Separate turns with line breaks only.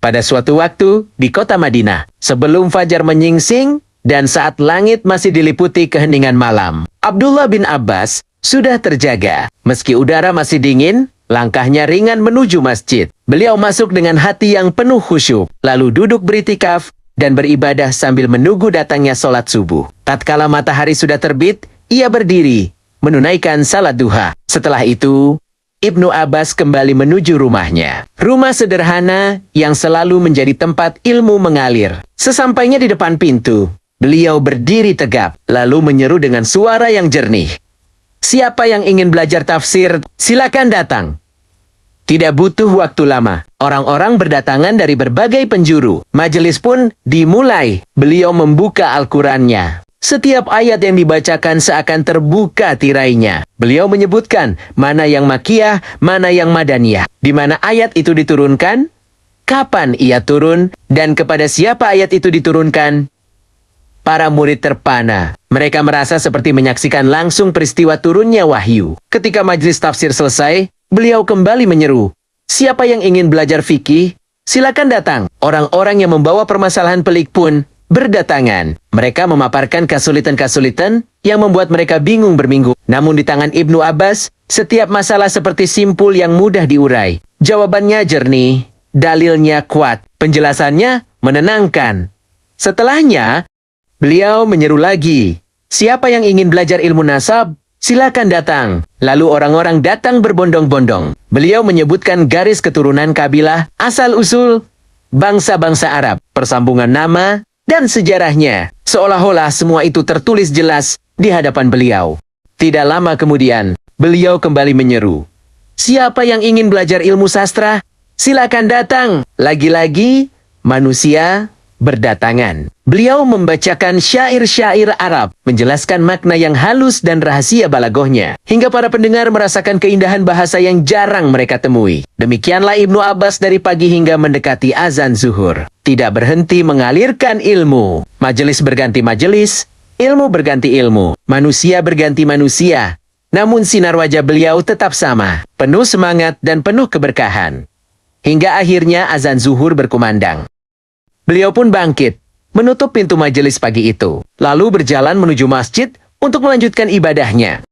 Pada suatu waktu di kota Madinah, sebelum fajar menyingsing dan saat langit masih diliputi keheningan malam, Abdullah bin Abbas sudah terjaga. Meski udara masih dingin, langkahnya ringan menuju masjid. Beliau masuk dengan hati yang penuh khusyuk, lalu duduk beritikaf dan beribadah sambil menunggu datangnya sholat subuh. Tatkala matahari sudah terbit, ia berdiri, menunaikan salat duha. Setelah itu, Ibnu Abbas kembali menuju rumahnya. Rumah sederhana yang selalu menjadi tempat ilmu mengalir. Sesampainya di depan pintu, beliau berdiri tegap, lalu menyeru dengan suara yang jernih. Siapa yang ingin belajar tafsir, silakan datang. Tidak butuh waktu lama. Orang-orang berdatangan dari berbagai penjuru. Majelis pun dimulai. Beliau membuka Al-Qurannya. Setiap ayat yang dibacakan seakan terbuka tirainya. Beliau menyebutkan mana yang makiyah, mana yang madaniyah. Di mana ayat itu diturunkan, kapan ia turun, dan kepada siapa ayat itu diturunkan. Para murid terpana. Mereka merasa seperti menyaksikan langsung peristiwa turunnya wahyu. Ketika majelis tafsir selesai, beliau kembali menyeru, siapa yang ingin belajar fikih, silakan datang. Orang-orang yang membawa permasalahan pelik pun berdatangan. Mereka memaparkan kesulitan-kesulitan yang membuat mereka bingung berminggu. Namun di tangan Ibnu Abbas, setiap masalah seperti simpul yang mudah diurai. Jawabannya jernih, dalilnya kuat, penjelasannya menenangkan. Setelahnya, beliau menyeru lagi, siapa yang ingin belajar ilmu nasab, silakan datang. Lalu orang-orang datang berbondong-bondong. Beliau menyebutkan garis keturunan kabilah, asal-usul, bangsa-bangsa Arab, persambungan nama, dan sejarahnya. Seolah-olah semua itu tertulis jelas di hadapan beliau. Tidak lama kemudian, beliau kembali menyeru, siapa yang ingin belajar ilmu sastra, silakan datang. Lagi-lagi, manusia berdatangan. Beliau membacakan syair-syair Arab, menjelaskan makna yang halus dan rahasia balagohnya, hingga para pendengar merasakan keindahan bahasa yang jarang mereka temui. Demikianlah Ibnu Abbas dari pagi hingga mendekati azan zuhur. Tidak berhenti mengalirkan ilmu. Majelis berganti majelis, ilmu berganti ilmu, manusia berganti manusia. Namun sinar wajah beliau tetap sama, penuh semangat dan penuh keberkahan. Hingga akhirnya azan zuhur berkumandang. Beliau pun bangkit, menutup pintu majelis pagi itu, lalu berjalan menuju masjid untuk melanjutkan ibadahnya.